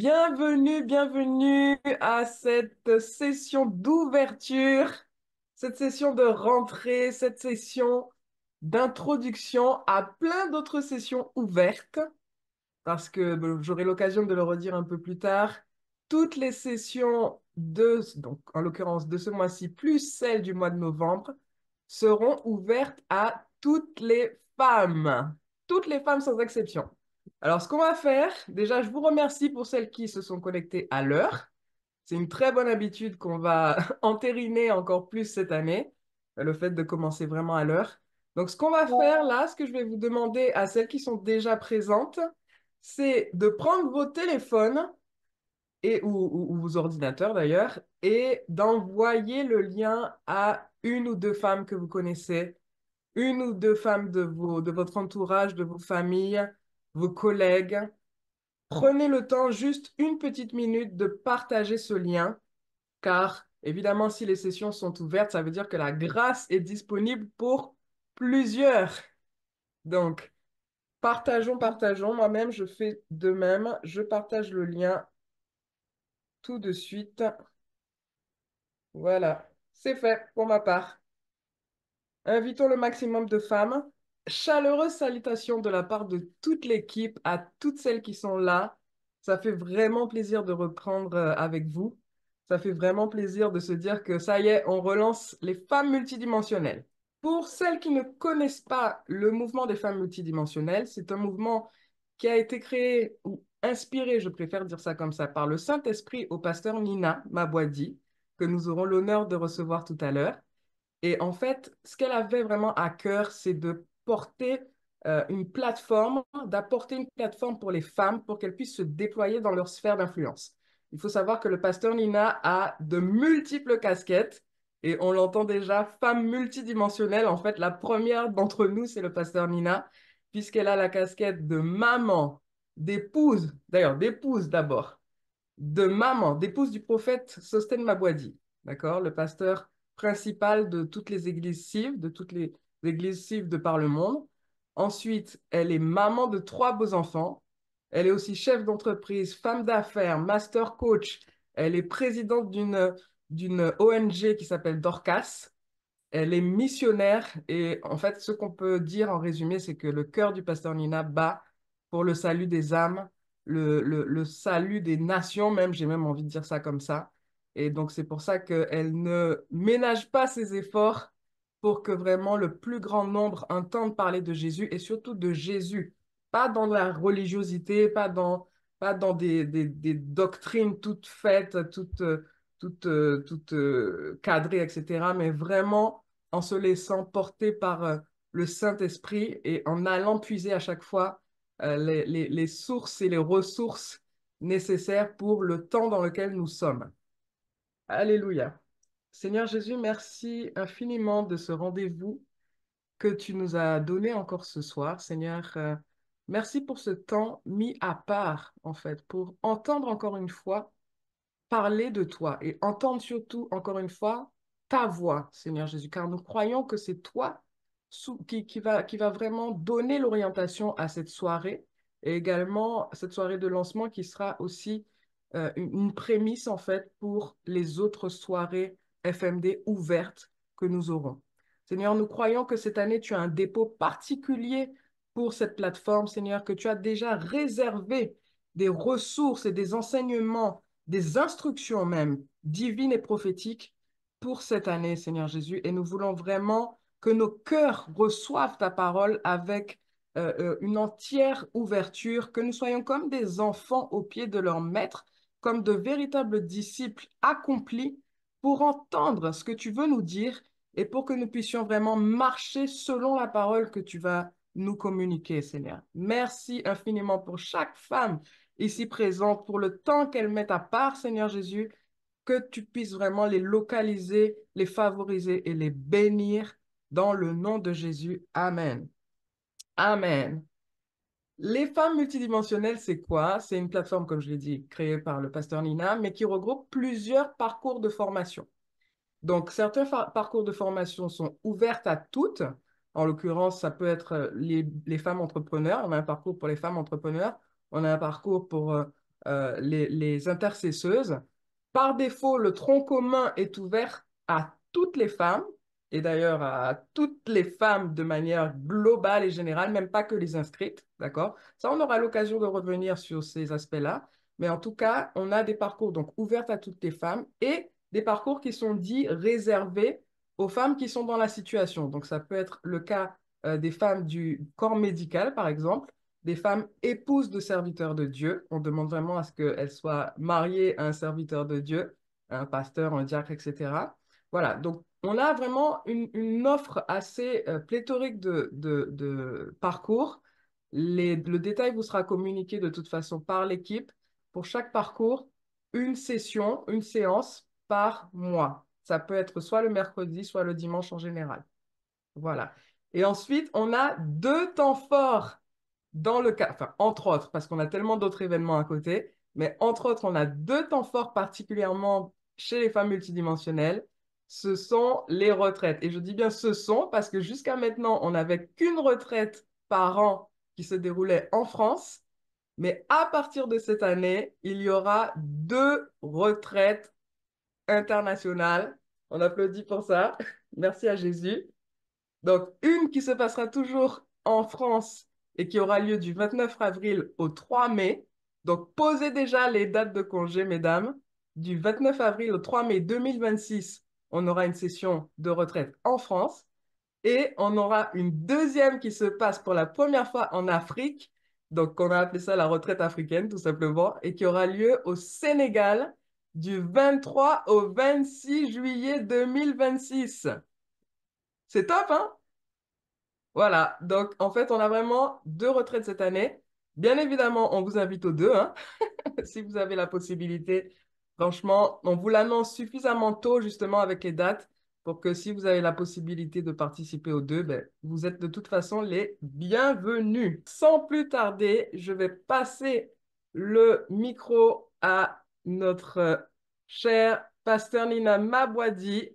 Bienvenue, bienvenue à cette session d'ouverture, cette session de rentrée, cette session d'introduction à plein d'autres sessions ouvertes, parce que j'aurai l'occasion de le redire un peu plus tard. Toutes les sessions donc en l'occurrence de ce mois-ci, plus celles du mois de novembre, seront ouvertes à toutes les femmes sans exception. Alors, ce qu'on va faire, déjà, je vous remercie pour celles qui se sont connectées à l'heure. C'est une très bonne habitude qu'on va entériner encore plus cette année, le fait de commencer vraiment à l'heure. Donc, ce qu'on va faire là, ce que je vais vous demander à celles qui sont déjà présentes, c'est de prendre vos téléphones ou vos ordinateurs d'ailleurs, et d'envoyer le lien à une ou deux femmes que vous connaissez, une ou deux femmes de votre entourage, de vos familles, vos collègues. Prenez le temps, juste une petite minute, de partager ce lien, car évidemment, si les sessions sont ouvertes, ça veut dire que la grâce est disponible pour plusieurs. Donc, partageons. Moi-même, je fais de même. Je partage le lien tout de suite. Voilà, c'est fait pour ma part. Invitons le maximum de femmes. Chaleureuse salutation de la part de toute l'équipe à toutes celles qui sont là. Ça fait vraiment plaisir de reprendre avec vous. Ça fait vraiment plaisir de se dire que ça y est, on relance les femmes multidimensionnelles. Pour celles qui ne connaissent pas le mouvement des femmes multidimensionnelles, c'est un mouvement qui a été créé ou inspiré, je préfère dire ça comme ça, par le Saint-Esprit au pasteur Nina Mabwadi, que nous aurons l'honneur de recevoir tout à l'heure. Et en fait, ce qu'elle avait vraiment à cœur, c'est de porter une plateforme, d'apporter une plateforme pour les femmes pour qu'elles puissent se déployer dans leur sphère d'influence. Il faut savoir que le pasteur Nina a de multiples casquettes et on l'entend déjà, femme multidimensionnelle. En fait, la première d'entre nous, c'est le pasteur Nina, puisqu'elle a la casquette de maman, d'épouse, d'ailleurs d'épouse d'abord, de maman, d'épouse du prophète Sosten Mabwadi, d'accord, le pasteur principal de toutes les églises cives, de toutes les églises cives de par le monde. Ensuite, elle est maman de trois beaux enfants. Elle est aussi chef d'entreprise, femme d'affaires, master coach. Elle est présidente d'une ONG qui s'appelle Dorcas. Elle est missionnaire et en fait, ce qu'on peut dire en résumé, c'est que le cœur du pasteur Nina bat pour le salut des âmes, le salut des nations même, j'ai même envie de dire ça comme ça. Et donc, c'est pour ça qu'elle ne ménage pas ses efforts pour que vraiment le plus grand nombre entende parler de Jésus et surtout de Jésus. Pas dans la religiosité, pas dans des doctrines toutes faites, toutes cadrées, etc., mais vraiment en se laissant porter par le Saint-Esprit et en allant puiser à chaque fois les sources et les ressources nécessaires pour le temps dans lequel nous sommes. Alléluia. Seigneur Jésus, merci infiniment de ce rendez-vous que tu nous as donné encore ce soir. Seigneur, merci pour ce temps mis à part, en fait, pour entendre encore une fois parler de toi et entendre surtout, encore une fois, ta voix, Seigneur Jésus, car nous croyons que c'est toi qui va vraiment donner l'orientation à cette soirée et également cette soirée de lancement qui sera aussi une prémisse, en fait, pour les autres soirées FMD ouvertes que nous aurons. Seigneur, nous croyons que cette année, tu as un dépôt particulier pour cette plateforme, Seigneur, que tu as déjà réservé des ressources et des enseignements, des instructions même divines et prophétiques pour cette année, Seigneur Jésus. Et nous voulons vraiment que nos cœurs reçoivent ta parole avec une entière ouverture, que nous soyons comme des enfants aux pieds de leur maître, comme de véritables disciples accomplis pour entendre ce que tu veux nous dire et pour que nous puissions vraiment marcher selon la parole que tu vas nous communiquer, Seigneur. Merci infiniment pour chaque femme ici présente, pour le temps qu'elles mettent à part, Seigneur Jésus, que tu puisses vraiment les localiser, les favoriser et les bénir dans le nom de Jésus. Amen. Amen. Les femmes multidimensionnelles, c'est quoi? C'est une plateforme, comme je l'ai dit, créée par le pasteur Nina, mais qui regroupe plusieurs parcours de formation. Donc, certains parcours de formation sont ouverts à toutes. En l'occurrence, ça peut être les femmes entrepreneurs. On a un parcours pour les femmes entrepreneurs. On a un parcours pour les intercesseuses. Par défaut, le tronc commun est ouvert à toutes les femmes, et d'ailleurs à toutes les femmes de manière globale et générale, même pas que les inscrites, d'accord? Ça, on aura l'occasion de revenir sur ces aspects-là, mais en tout cas, on a des parcours donc ouverts à toutes les femmes et des parcours qui sont dits réservés aux femmes qui sont dans la situation. Donc, ça peut être le cas des femmes du corps médical, par exemple, des femmes épouses de serviteurs de Dieu. On demande vraiment à ce qu'elles soient mariées à un serviteur de Dieu, un pasteur, un diacre, etc. Voilà, donc on a vraiment une offre assez pléthorique de parcours. Le détail vous sera communiqué de toute façon par l'équipe. Pour chaque parcours, une session, une séance par mois. Ça peut être soit le mercredi, soit le dimanche en général. Voilà. Et ensuite, on a deux temps forts dans le cas, enfin, entre autres, parce qu'on a tellement d'autres événements à côté, mais entre autres, on a deux temps forts particulièrement chez les femmes multidimensionnelles. Ce sont les retraites. Et je dis bien ce sont parce que jusqu'à maintenant, on n'avait qu'une retraite par an qui se déroulait en France. Mais à partir de cette année, il y aura deux retraites internationales. On applaudit pour ça. Merci à Jésus. Donc, une qui se passera toujours en France et qui aura lieu du 29 avril au 3 mai. Donc, posez déjà les dates de congé, mesdames. Du 29 avril au 3 mai 2026, on aura une session de retraite en France. Et on aura une deuxième qui se passe pour la première fois en Afrique. Donc, on a appelé ça la retraite africaine, tout simplement, et qui aura lieu au Sénégal du 23 au 26 juillet 2026. C'est top, hein? Voilà, donc en fait, on a vraiment deux retraites cette année. Bien évidemment, on vous invite aux deux, hein, si vous avez la possibilité. Franchement, on vous l'annonce suffisamment tôt, justement, avec les dates, pour que si vous avez la possibilité de participer aux deux, ben, vous êtes de toute façon les bienvenus. Sans plus tarder, je vais passer le micro à notre chère pasteur Nina Mabwadi,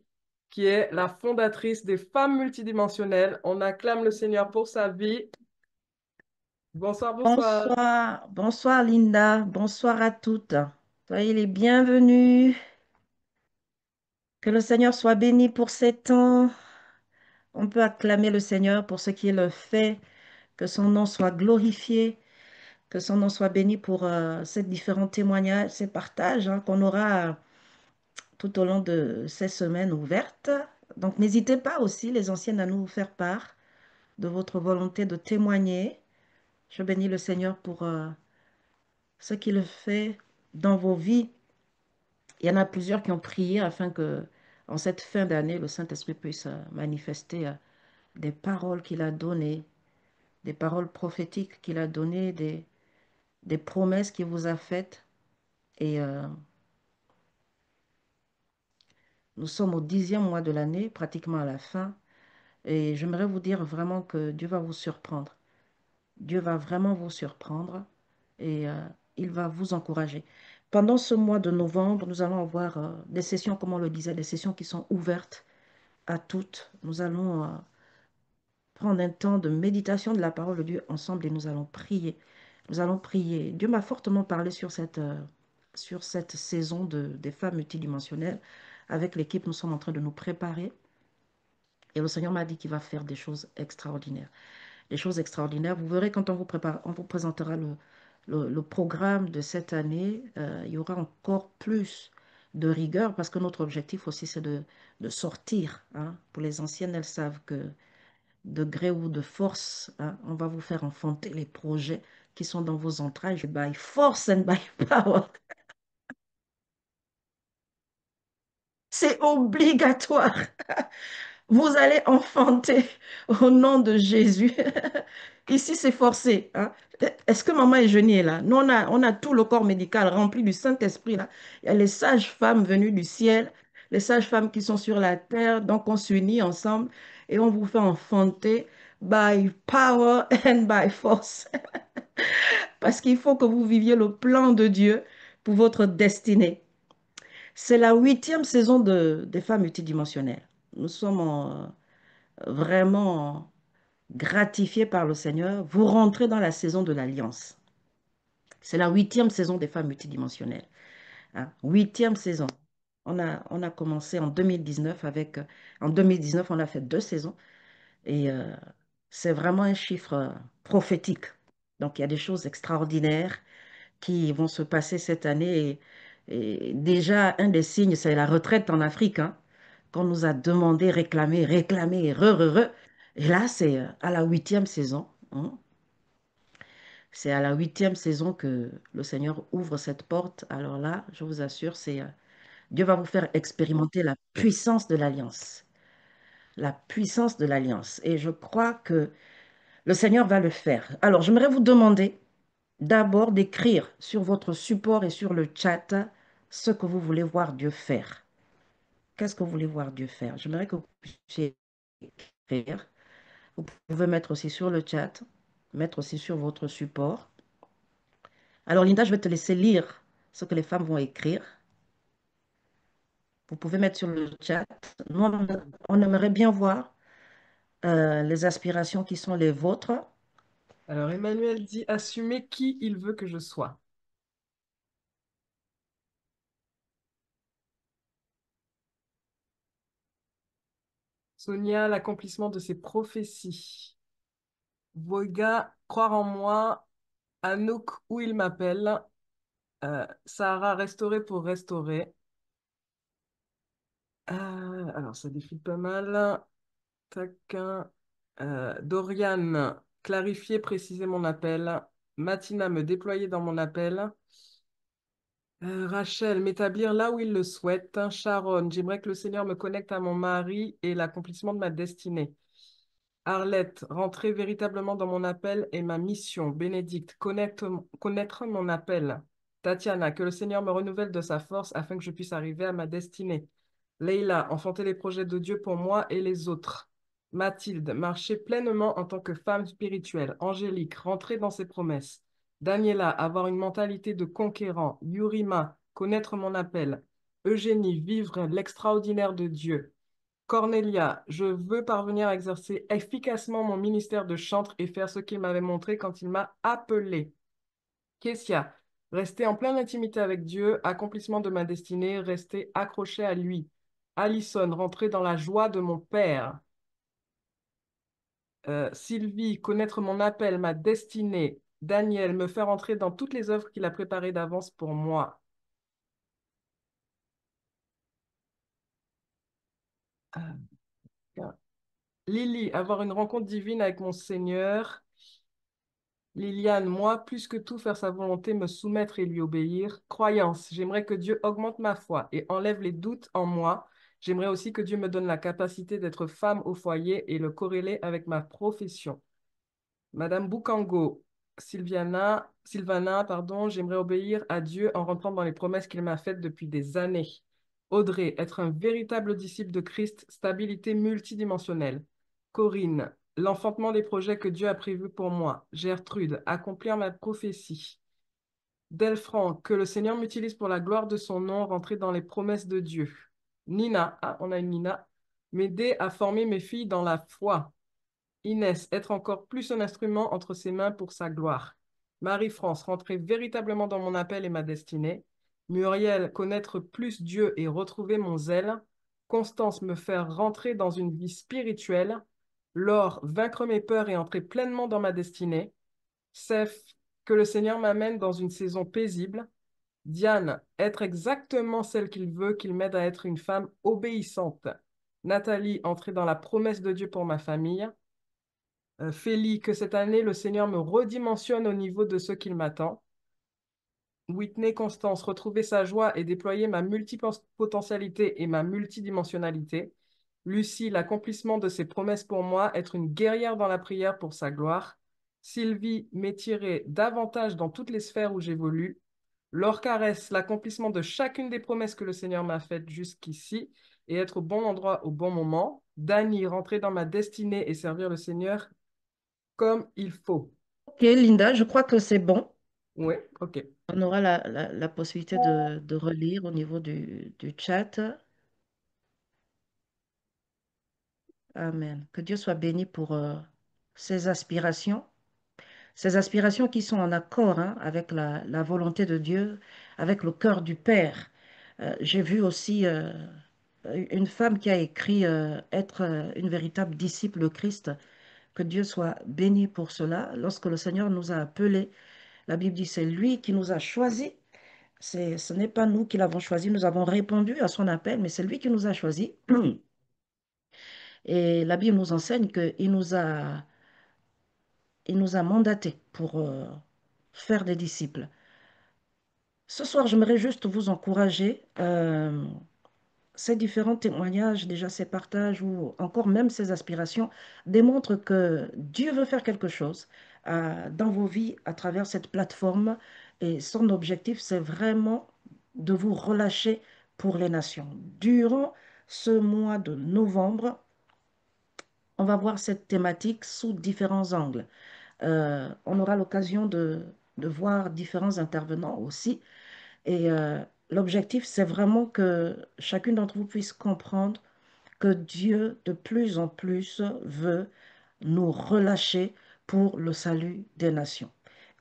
qui est la fondatrice des Femmes multidimensionnelles. On acclame le Seigneur pour sa vie. Bonsoir, bonsoir. Bonsoir, bonsoir Linda, bonsoir à toutes. Soyez les bienvenus. Que le Seigneur soit béni pour ces temps. On peut acclamer le Seigneur pour ce qu'il fait, que son nom soit glorifié, que son nom soit béni pour ces différents témoignages, ces partages qu'on aura tout au long de ces semaines ouvertes. Donc n'hésitez pas aussi, les anciennes, à nous faire part de votre volonté de témoigner. Je bénis le Seigneur pour ce qu'il fait dans vos vies. Il y en a plusieurs qui ont prié afin que, en cette fin d'année, le Saint-Esprit puisse manifester des paroles qu'il a données, des paroles prophétiques qu'il a données, des promesses qu'il vous a faites. Et nous sommes au 10e mois de l'année, pratiquement à la fin. Et j'aimerais vous dire vraiment que Dieu va vous surprendre. Dieu va vraiment vous surprendre et il va vous encourager. Pendant ce mois de novembre, nous allons avoir des sessions, comme on le disait, des sessions qui sont ouvertes à toutes. Nous allons prendre un temps de méditation de la parole de Dieu ensemble et nous allons prier. Nous allons prier. Dieu m'a fortement parlé sur cette saison des femmes multidimensionnelles. Avec l'équipe, nous sommes en train de nous préparer et le Seigneur m'a dit qu'il va faire des choses extraordinaires. Des choses extraordinaires. Vous verrez quand on vous présentera le programme de cette année, il y aura encore plus de rigueur parce que notre objectif aussi, c'est de sortir, hein. Pour les anciennes, elles savent que de gré ou de force, hein, on va vous faire enfanter les projets qui sont dans vos entrailles by force and by power. C'est obligatoire. Vous allez enfanter au nom de Jésus. Ici, c'est forcé, hein. Est-ce que maman Eugénie est là? Nous, on a tout le corps médical rempli du Saint-Esprit, là. Il y a les sages-femmes venues du ciel, les sages-femmes qui sont sur la terre. Donc, on s'unit ensemble et on vous fait enfanter by power and by force. Parce qu'il faut que vous viviez le plan de Dieu pour votre destinée. C'est la 8e saison des femmes multidimensionnelles. Nous sommes vraiment gratifiés par le Seigneur. Vous rentrez dans la saison de l'alliance. C'est la huitième saison des femmes multidimensionnelles. Hein. Huitième saison. On a commencé en 2019 avec... en 2019, on a fait 2 saisons. Et c'est vraiment un chiffre prophétique. Donc, il y a des choses extraordinaires qui vont se passer cette année. Et déjà, un des signes, c'est la retraite en Afrique, hein, qu'on nous a demandé, réclamé, réclamé, re. Et là, c'est à la huitième saison. Hein. C'est à la huitième saison que le Seigneur ouvre cette porte. Alors là, je vous assure, Dieu va vous faire expérimenter la puissance de l'alliance. La puissance de l'alliance. Et je crois que le Seigneur va le faire. Alors, j'aimerais vous demander d'abord d'écrire sur votre support et sur le chat ce que vous voulez voir Dieu faire. Qu'est-ce que vous voulez voir Dieu faire? J'aimerais que vous puissiez écrire. Vous pouvez mettre aussi sur le chat, mettre aussi sur votre support. Alors, Linda, je vais te laisser lire ce que les femmes vont écrire. Vous pouvez mettre sur le chat. Nous, on aimerait bien voir les aspirations qui sont les vôtres. Alors, Emmanuel dit assumer qui il veut que je sois. Sonia, l'accomplissement de ses prophéties. Voga, croire en moi. Anouk, où il m'appelle. Sarah, restaurer pour restaurer. Alors, ça défile pas mal. Tac. Dorian, clarifier, préciser mon appel. Mathina, me déployer dans mon appel. Rachel, m'établir là où il le souhaite. Sharon, j'aimerais que le Seigneur me connecte à mon mari et l'accomplissement de ma destinée. Arlette, rentrer véritablement dans mon appel et ma mission. Bénédicte, connaître mon appel. Tatiana, que le Seigneur me renouvelle de sa force afin que je puisse arriver à ma destinée. Leïla, enfanter les projets de Dieu pour moi et les autres. Mathilde, marcher pleinement en tant que femme spirituelle. Angélique, rentrer dans ses promesses. Daniela, avoir une mentalité de conquérant. Yurima, connaître mon appel. Eugénie, vivre l'extraordinaire de Dieu. Cornelia, je veux parvenir à exercer efficacement mon ministère de chantre et faire ce qu'il m'avait montré quand il m'a appelé. Kessia, rester en pleine intimité avec Dieu, accomplissement de ma destinée, rester accroché à lui. Alison, rentrer dans la joie de mon Père. Sylvie, connaître mon appel, ma destinée. Daniel, me faire entrer dans toutes les œuvres qu'il a préparées d'avance pour moi. Lily, avoir une rencontre divine avec mon Seigneur. Liliane, moi, plus que tout, faire sa volonté, me soumettre et lui obéir. Croyance, j'aimerais que Dieu augmente ma foi et enlève les doutes en moi. J'aimerais aussi que Dieu me donne la capacité d'être femme au foyer et le corréler avec ma profession. Madame Boukango, Sylvana, pardon, j'aimerais obéir à Dieu en rentrant dans les promesses qu'il m'a faites depuis des années. Audrey, être un véritable disciple de Christ, stabilité multidimensionnelle. Corinne, l'enfantement des projets que Dieu a prévus pour moi. Gertrude, accomplir ma prophétie. Delfranc, que le Seigneur m'utilise pour la gloire de son nom, rentrer dans les promesses de Dieu. Nina, on a une Nina, m'aider à former mes filles dans la foi. Inès, être encore plus un instrument entre ses mains pour sa gloire. Marie-France, rentrer véritablement dans mon appel et ma destinée. Muriel, connaître plus Dieu et retrouver mon zèle. Constance, me faire rentrer dans une vie spirituelle. Laure, vaincre mes peurs et entrer pleinement dans ma destinée. Seth, que le Seigneur m'amène dans une saison paisible. Diane, être exactement celle qu'il veut, qu'il m'aide à être une femme obéissante. Nathalie, entrer dans la promesse de Dieu pour ma famille. Félie, que cette année, le Seigneur me redimensionne au niveau de ce qu'il m'attend. Whitney Constance, retrouver sa joie et déployer ma multipotentialité et ma multidimensionnalité. Lucie, l'accomplissement de ses promesses pour moi, être une guerrière dans la prière pour sa gloire. Sylvie, m'étirer davantage dans toutes les sphères où j'évolue. Laure Caresse, l'accomplissement de chacune des promesses que le Seigneur m'a faites jusqu'ici et être au bon endroit au bon moment. Dany, rentrer dans ma destinée et servir le Seigneur comme il faut. Ok, Linda, je crois que c'est bon. Oui, ok. On aura la possibilité de relire au niveau du chat. Amen. Que Dieu soit béni pour ses aspirations. ces aspirations qui sont en accord hein, avec la volonté de Dieu, avec le cœur du Père. J'ai vu aussi une femme qui a écrit être une véritable disciple de Christ. Que Dieu soit béni pour cela. Lorsque le Seigneur nous a appelés, la Bible dit c'est lui qui nous a choisis. Ce n'est pas nous qui l'avons choisi, nous avons répondu à son appel, mais c'est lui qui nous a choisis. Et la Bible nous enseigne il nous a mandatés pour faire des disciples. Ce soir, j'aimerais juste vous encourager. Ces différents témoignages, déjà ces partages ou encore même ces aspirations démontrent que Dieu veut faire quelque chose dans vos vies à travers cette plateforme. Et son objectif, c'est vraiment de vous relâcher pour les nations. Durant ce mois de novembre, on va voir cette thématique sous différents angles. On aura l'occasion de voir différents intervenants aussi. Et l'objectif, c'est vraiment que chacune d'entre vous puisse comprendre que Dieu, de plus en plus, veut nous relâcher pour le salut des nations.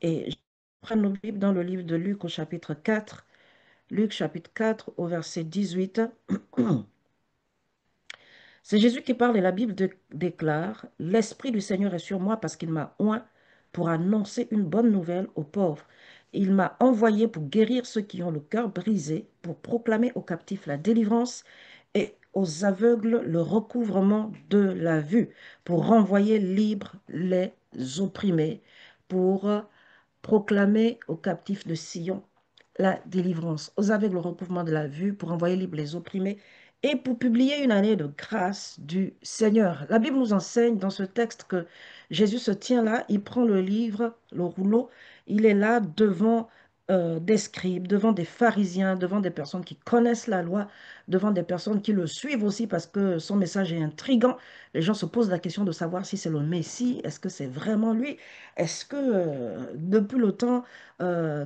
Et je prends nos Bibles dans le livre de Luc au chapitre 4, Luc chapitre 4 au verset 18. C'est Jésus qui parle et la Bible déclare, l'Esprit du Seigneur est sur moi parce qu'il m'a oint pour annoncer une bonne nouvelle aux pauvres. Il m'a envoyé pour guérir ceux qui ont le cœur brisé, pour proclamer aux captifs la délivrance et aux aveugles le recouvrement de la vue, pour renvoyer libres les opprimés, pour proclamer aux captifs de Sion la délivrance, aux aveugles le recouvrement de la vue, pour envoyer libres les opprimés et pour publier une année de grâce du Seigneur. La Bible nous enseigne dans ce texte que Jésus se tient là, il prend le livre, le rouleau, il est là devant des scribes, devant des pharisiens, devant des personnes qui connaissent la loi, devant des personnes qui le suivent aussi parce que son message est intrigant. Les gens se posent la question de savoir si c'est le Messie, est-ce que c'est vraiment lui? Est-ce que depuis le temps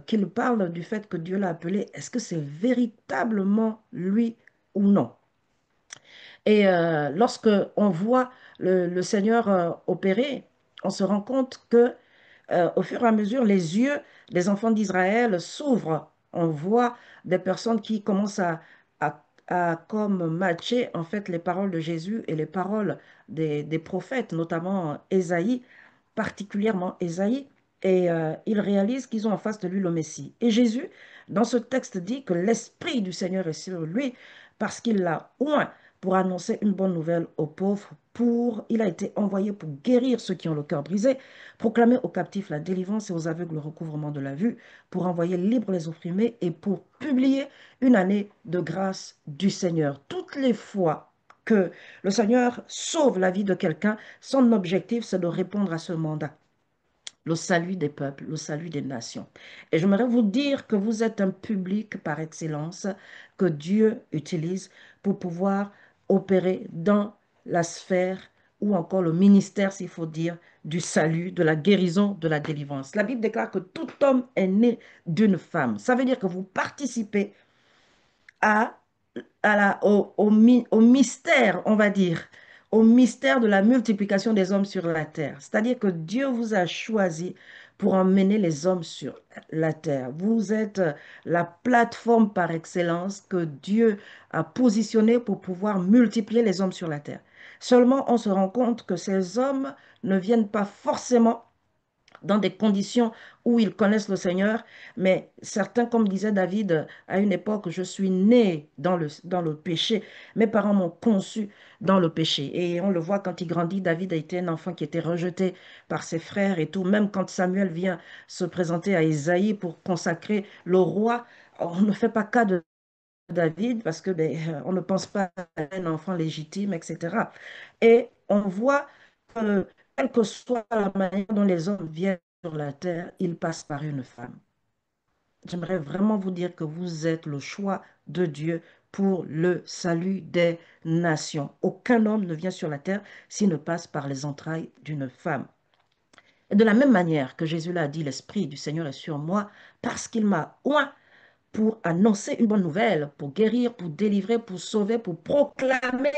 qu'il parle du fait que Dieu l'a appelé, est-ce que c'est véritablement lui ou non? Et lorsque on voit le Seigneur opérer, on se rend compte que au fur et à mesure, les yeux des enfants d'Israël s'ouvrent. On voit des personnes qui commencent à comme matcher en fait les paroles de Jésus et les paroles des prophètes, notamment Ésaïe, particulièrement Ésaïe, et ils réalisent qu'ils ont en face de lui le Messie. Et Jésus, dans ce texte, dit que l'Esprit du Seigneur est sur lui parce qu'il l'a oint pour annoncer une bonne nouvelle aux pauvres. Il a été envoyé pour guérir ceux qui ont le cœur brisé, proclamer aux captifs la délivrance et aux aveugles le recouvrement de la vue, pour envoyer libres les opprimés et pour publier une année de grâce du Seigneur. Toutes les fois que le Seigneur sauve la vie de quelqu'un, son objectif, c'est de répondre à ce mandat. Le salut des peuples, le salut des nations. Et j'aimerais vous dire que vous êtes un public par excellence que Dieu utilise pour pouvoir opérer dans la sphère ou encore le ministère, s'il faut dire, du salut, de la guérison, de la délivrance. La Bible déclare que tout homme est né d'une femme. Ça veut dire que vous participez à au mystère, on va dire, au mystère de la multiplication des hommes sur la terre. C'est-à-dire que Dieu vous a choisi pour emmener les hommes sur la terre. Vous êtes la plateforme par excellence que Dieu a positionnée pour pouvoir multiplier les hommes sur la terre. Seulement, on se rend compte que ces hommes ne viennent pas forcément dans des conditions où ils connaissent le Seigneur, mais certains, comme disait David à une époque, je suis né dans le péché, mes parents m'ont conçu dans le péché. Et on le voit quand il grandit, David a été un enfant qui était rejeté par ses frères et tout, même quand Samuel vient se présenter à Isaïe pour consacrer le roi, on ne fait pas cas de David parce que on ne pense pas à un enfant légitime, etc. Et on voit que, quelle que soit la manière dont les hommes viennent sur la terre, ils passent par une femme. J'aimerais vraiment vous dire que vous êtes le choix de Dieu pour le salut des nations. Aucun homme ne vient sur la terre s'il ne passe par les entrailles d'une femme. Et de la même manière que Jésus l'a dit, l'Esprit du Seigneur est sur moi parce qu'il m'a oint pour annoncer une bonne nouvelle, pour guérir, pour délivrer, pour sauver, pour proclamer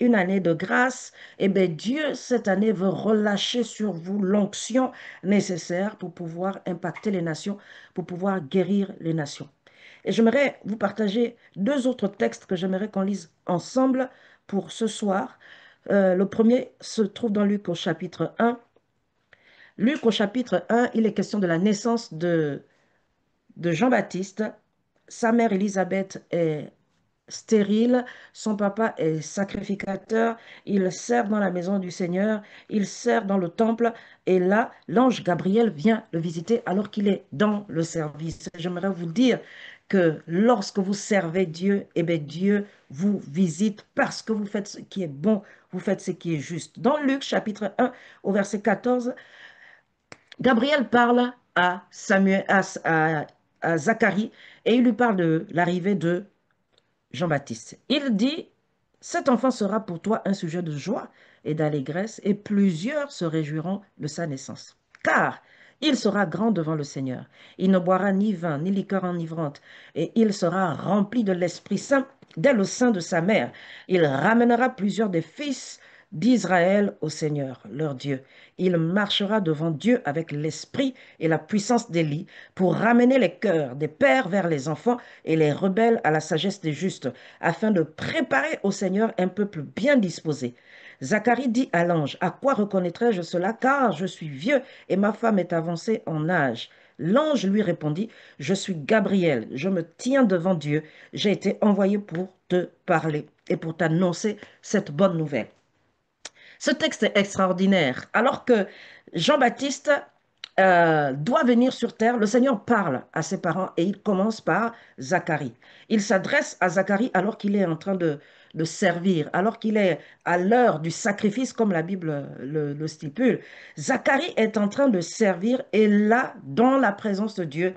une année de grâce, eh bien Dieu, cette année, veut relâcher sur vous l'onction nécessaire pour pouvoir impacter les nations, pour pouvoir guérir les nations. Et j'aimerais vous partager deux autres textes que j'aimerais qu'on lise ensemble pour ce soir. Le premier se trouve dans Luc au chapitre 1. Luc au chapitre 1, il est question de la naissance de Jean-Baptiste. Sa mère Élisabeth est stérile, son papa est sacrificateur, il sert dans la maison du Seigneur, il sert dans le temple, et là, l'ange Gabriel vient le visiter alors qu'il est dans le service. J'aimerais vous dire que lorsque vous servez Dieu, eh bien Dieu vous visite parce que vous faites ce qui est bon, vous faites ce qui est juste. Dans Luc chapitre 1 au verset 14, Gabriel parle à Samuel, à Zacharie, et il lui parle de l'arrivée de Jean-Baptiste. Il dit, cet enfant sera pour toi un sujet de joie et d'allégresse, et plusieurs se réjouiront de sa naissance. Car il sera grand devant le Seigneur. Il ne boira ni vin, ni liqueur enivrante, et il sera rempli de l'Esprit Saint dès le sein de sa mère. Il ramènera plusieurs des fils d'Israël au Seigneur, leur Dieu. Il marchera devant Dieu avec l'esprit et la puissance d'Élie pour ramener les cœurs des pères vers les enfants et les rebelles à la sagesse des justes, afin de préparer au Seigneur un peuple bien disposé. Zacharie dit à l'ange, à quoi reconnaîtrai-je cela, car je suis vieux et ma femme est avancée en âge. L'ange lui répondit, je suis Gabriel, je me tiens devant Dieu, j'ai été envoyé pour te parler et pour t'annoncer cette bonne nouvelle. Ce texte est extraordinaire. Alors que Jean-Baptiste doit venir sur terre, le Seigneur parle à ses parents et il commence par Zacharie. Il s'adresse à Zacharie alors qu'il est en train de servir, alors qu'il est à l'heure du sacrifice, comme la Bible le stipule. Zacharie est en train de servir et là, dans la présence de Dieu,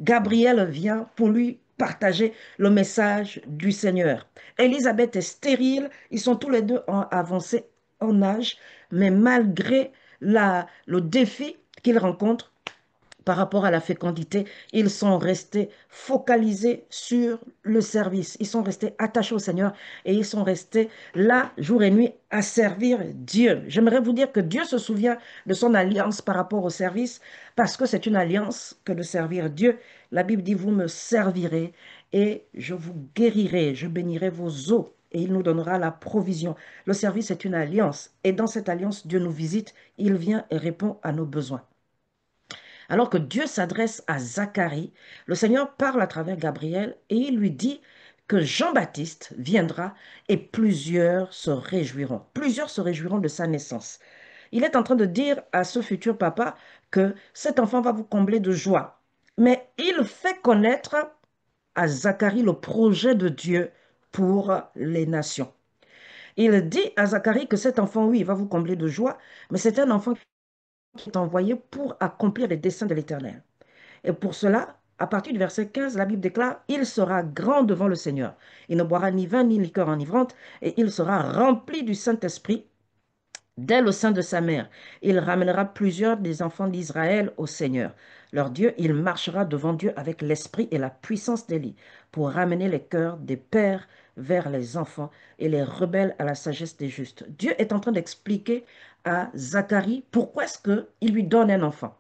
Gabriel vient pour lui partager le message du Seigneur. Élisabeth est stérile, ils sont tous les deux avancés en âge, mais malgré le défi qu'ils rencontrent par rapport à la fécondité, ils sont restés focalisés sur le service. Ils sont restés attachés au Seigneur et ils sont restés là, jour et nuit, à servir Dieu. J'aimerais vous dire que Dieu se souvient de son alliance par rapport au service parce que c'est une alliance que de servir Dieu. La Bible dit, vous me servirez et je vous guérirai, je bénirai vos os et il nous donnera la provision. Le service est une alliance et dans cette alliance, Dieu nous visite, il vient et répond à nos besoins. Alors que Dieu s'adresse à Zacharie, le Seigneur parle à travers Gabriel et il lui dit que Jean-Baptiste viendra et plusieurs se réjouiront. Plusieurs se réjouiront de sa naissance. Il est en train de dire à ce futur papa que cet enfant va vous combler de joie. Mais il fait connaître à Zacharie le projet de Dieu pour les nations. Il dit à Zacharie que cet enfant, oui, il va vous combler de joie, mais c'est un enfant qui est envoyé pour accomplir les desseins de l'Éternel. Et pour cela, à partir du verset 15, la Bible déclare, il sera grand devant le Seigneur. Il ne boira ni vin ni liqueur enivrante, et il sera rempli du Saint-Esprit dès le sein de sa mère. Il ramènera plusieurs des enfants d'Israël au Seigneur. Leur Dieu, il marchera devant Dieu avec l'esprit et la puissance d'Élie pour ramener les cœurs des pères vers les enfants et les rebelles à la sagesse des justes. Dieu est en train d'expliquer à Zacharie pourquoi est-ce qu'il lui donne un enfant.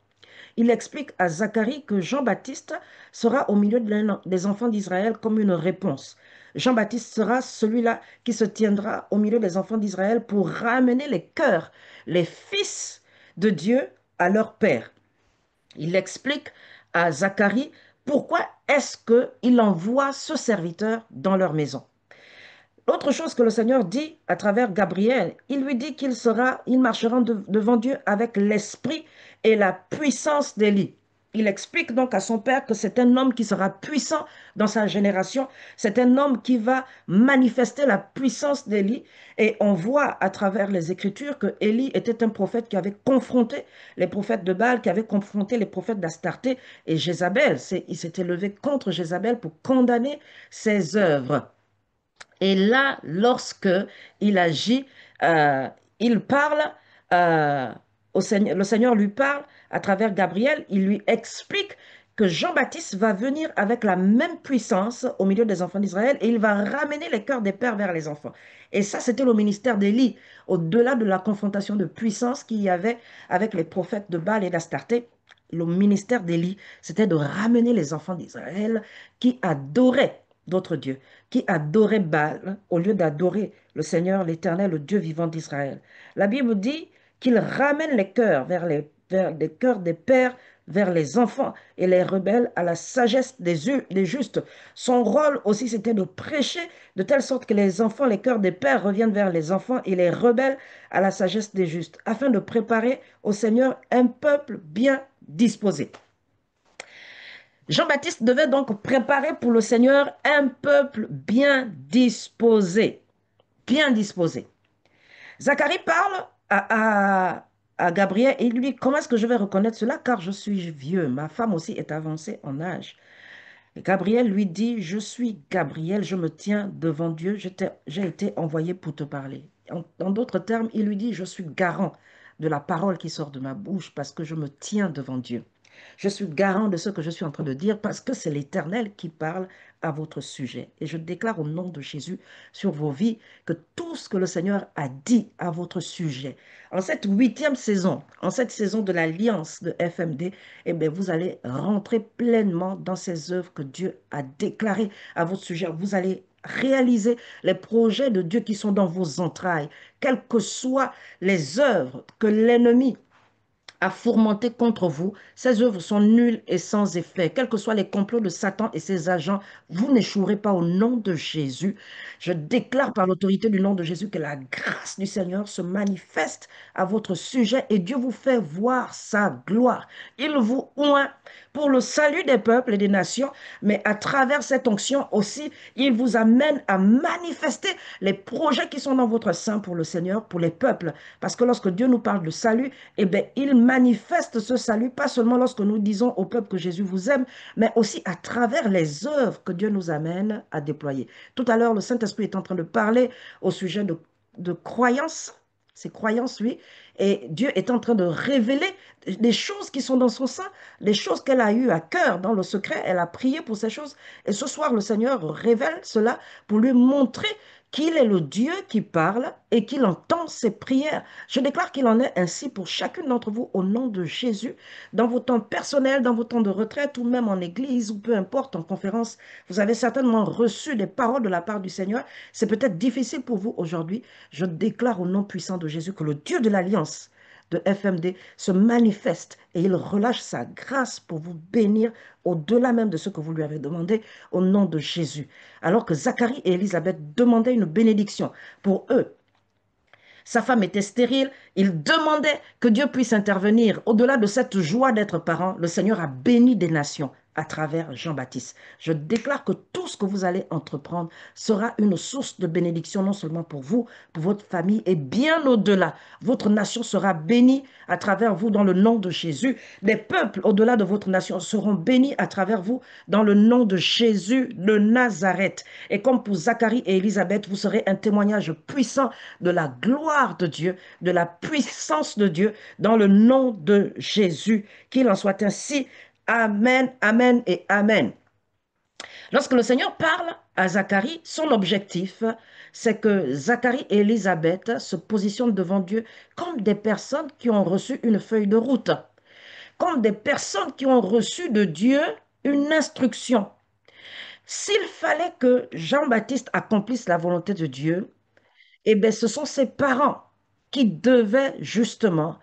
Il explique à Zacharie que Jean-Baptiste sera au milieu des enfants d'Israël comme une réponse. Jean-Baptiste sera celui-là qui se tiendra au milieu des enfants d'Israël pour ramener les cœurs, les fils de Dieu à leur père. Il explique à Zacharie pourquoi est-ce qu'il envoie ce serviteur dans leur maison. L'autre chose que le Seigneur dit à travers Gabriel, il lui dit il marchera devant Dieu avec l'esprit et la puissance d'Élie. Il explique donc à son père que c'est un homme qui sera puissant dans sa génération, c'est un homme qui va manifester la puissance d'Élie. Et on voit à travers les Écritures que Élie était un prophète qui avait confronté les prophètes de Baal, qui avait confronté les prophètes d'Astarté et Jézabel. Il s'était levé contre Jézabel pour condamner ses œuvres. Et là, lorsque il agit, euh, il parle au Seigneur, le Seigneur lui parle à travers Gabriel, il lui explique que Jean-Baptiste va venir avec la même puissance au milieu des enfants d'Israël et il va ramener les cœurs des pères vers les enfants. Et ça, c'était le ministère d'Élie, au-delà de la confrontation de puissance qu'il y avait avec les prophètes de Baal et d'Astarté. Le ministère d'Élie, c'était de ramener les enfants d'Israël qui adoraient d'autres dieux, qui adoraient Baal au lieu d'adorer le Seigneur, l'Éternel, le Dieu vivant d'Israël. La Bible dit qu'il ramène les cœurs vers les cœurs des pères vers les enfants et les rebelles à la sagesse des justes. Son rôle aussi, c'était de prêcher de telle sorte que les enfants, les cœurs des pères reviennent vers les enfants et les rebelles à la sagesse des justes, afin de préparer au Seigneur un peuple bien disposé. Jean-Baptiste devait donc préparer pour le Seigneur un peuple bien disposé. Bien disposé. Zacharie parle à Gabriel et il lui dit, comment est-ce que je vais reconnaître cela? Car je suis vieux, ma femme aussi est avancée en âge. Et Gabriel lui dit, je suis Gabriel, je me tiens devant Dieu, j'ai été envoyé pour te parler. En d'autres termes, il lui dit, je suis garant de la parole qui sort de ma bouche parce que je me tiens devant Dieu. Je suis garant de ce que je suis en train de dire parce que c'est l'Éternel qui parle à votre sujet. Et je déclare au nom de Jésus sur vos vies que tout ce que le Seigneur a dit à votre sujet, en cette huitième saison, en cette saison de l'Alliance de FMD, eh bien, vous allez rentrer pleinement dans ces œuvres que Dieu a déclarées à votre sujet. Vous allez réaliser les projets de Dieu qui sont dans vos entrailles, quelles que soient les œuvres que l'ennemi à fourmenter contre vous. Ces œuvres sont nulles et sans effet. Quels que soient les complots de Satan et ses agents, vous n'échouerez pas au nom de Jésus. Je déclare par l'autorité du nom de Jésus que la grâce du Seigneur se manifeste à votre sujet et Dieu vous fait voir sa gloire. Il vous oint pour le salut des peuples et des nations, mais à travers cette onction aussi, il vous amène à manifester les projets qui sont dans votre sein pour le Seigneur, pour les peuples. Parce que lorsque Dieu nous parle de salut, eh bien, il manifeste ce salut, pas seulement lorsque nous disons au peuple que Jésus vous aime, mais aussi à travers les œuvres que Dieu nous amène à déployer. Tout à l'heure, le Saint-Esprit est en train de parler au sujet de croyances, ces croyances, oui, et Dieu est en train de révéler les choses qui sont dans son sein, les choses qu'elle a eues à cœur dans le secret, elle a prié pour ces choses, et ce soir, le Seigneur révèle cela pour lui montrer qu'il est le Dieu qui parle et qu'il entend ses prières. Je déclare qu'il en est ainsi pour chacune d'entre vous au nom de Jésus, dans vos temps personnels, dans vos temps de retraite ou même en église ou peu importe, en conférence. Vous avez certainement reçu des paroles de la part du Seigneur. C'est peut-être difficile pour vous aujourd'hui. Je déclare au nom puissant de Jésus que le Dieu de l'Alliance de FMD se manifeste et il relâche sa grâce pour vous bénir au-delà même de ce que vous lui avez demandé au nom de Jésus. Alors que Zacharie et Élisabeth demandaient une bénédiction pour eux, sa femme était stérile. Il demandait que Dieu puisse intervenir. Au-delà de cette joie d'être parent, le Seigneur a béni des nations à travers Jean-Baptiste. Je déclare que tout ce que vous allez entreprendre sera une source de bénédiction, non seulement pour vous, pour votre famille, et bien au-delà. Votre nation sera bénie à travers vous dans le nom de Jésus. Les peuples au-delà de votre nation seront bénis à travers vous dans le nom de Jésus de Nazareth. Et comme pour Zacharie et Élisabeth, vous serez un témoignage puissant de la gloire de Dieu, de la puissance de Dieu, dans le nom de Jésus. Qu'il en soit ainsi. Amen, amen et amen. Lorsque le Seigneur parle à Zacharie, son objectif, c'est que Zacharie et Élisabeth se positionnent devant Dieu comme des personnes qui ont reçu une feuille de route, comme des personnes qui ont reçu de Dieu une instruction. S'il fallait que Jean-Baptiste accomplisse la volonté de Dieu, eh bien, ce sont ses parents qui devaient justement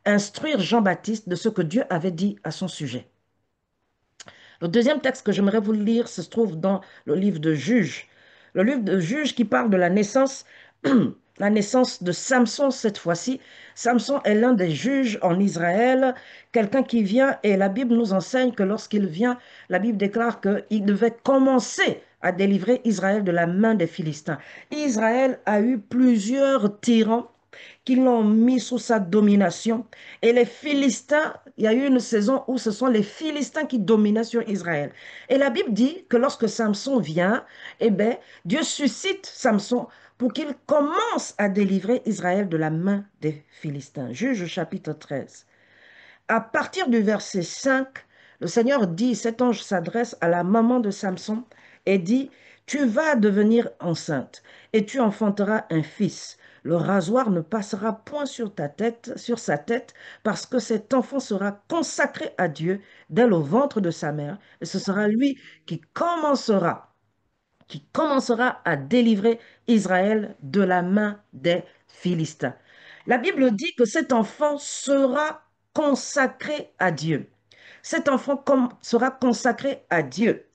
instruire Jean-Baptiste de ce que Dieu avait dit à son sujet. Le deuxième texte que j'aimerais vous lire se trouve dans le livre de Juges. Le livre de Juges qui parle de la naissance de Samson cette fois-ci. Samson est l'un des juges en Israël, quelqu'un qui vient et la Bible nous enseigne que lorsqu'il vient, la Bible déclare qu'il devait commencer à délivrer Israël de la main des Philistins. Israël a eu plusieurs tyrans qui l'ont mis sous sa domination. Et les Philistins, il y a eu une saison où ce sont les Philistins qui dominaient sur Israël. Et la Bible dit que lorsque Samson vient, eh bien, Dieu suscite Samson pour qu'il commence à délivrer Israël de la main des Philistins. Juge chapitre 13. À partir du verset 5, Le Seigneur dit, cet ange s'adresse à la maman de Samson et dit, tu vas devenir enceinte et tu enfanteras un fils. Le rasoir ne passera point sur ta tête, sur sa tête, parce que cet enfant sera consacré à Dieu dès le ventre de sa mère, et ce sera lui qui commencera à délivrer Israël de la main des Philistins. La Bible dit que cet enfant sera consacré à Dieu. Cet enfant sera consacré à Dieu.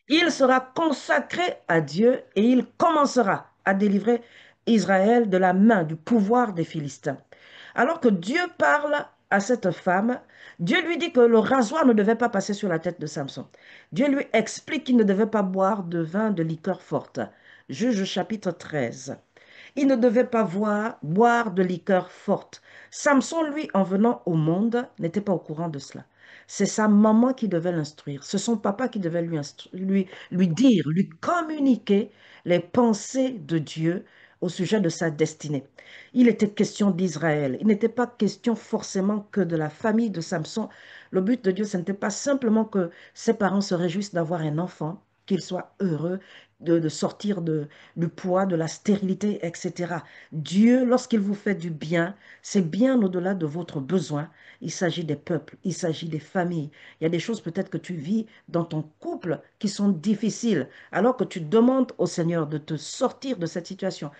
Il sera consacré à Dieu et il commencera à délivrer Israël de la main, du pouvoir des Philistins. Alors que Dieu parle à cette femme, Dieu lui dit que le rasoir ne devait pas passer sur la tête de Samson. Dieu lui explique qu'il ne devait pas boire de vin de liqueur forte. Juge chapitre 13. Il ne devait pas boire de liqueur forte. Samson, lui, en venant au monde, n'était pas au courant de cela. C'est sa maman qui devait l'instruire. C'est son papa qui devait lui dire, lui communiquer les pensées de Dieu au sujet de sa destinée. Il était question d'Israël. Il n'était pas question forcément que de la famille de Samson. Le but de Dieu, ce n'était pas simplement que ses parents se réjouissent d'avoir un enfant, qu'ils soient heureux de sortir du poids, de la stérilité, etc. Dieu, lorsqu'il vous fait du bien, c'est bien au-delà de votre besoin. Il s'agit des peuples, il s'agit des familles. Il y a des choses peut-être que tu vis dans ton couple qui sont difficiles, alors que tu demandes au Seigneur de te sortir de cette situation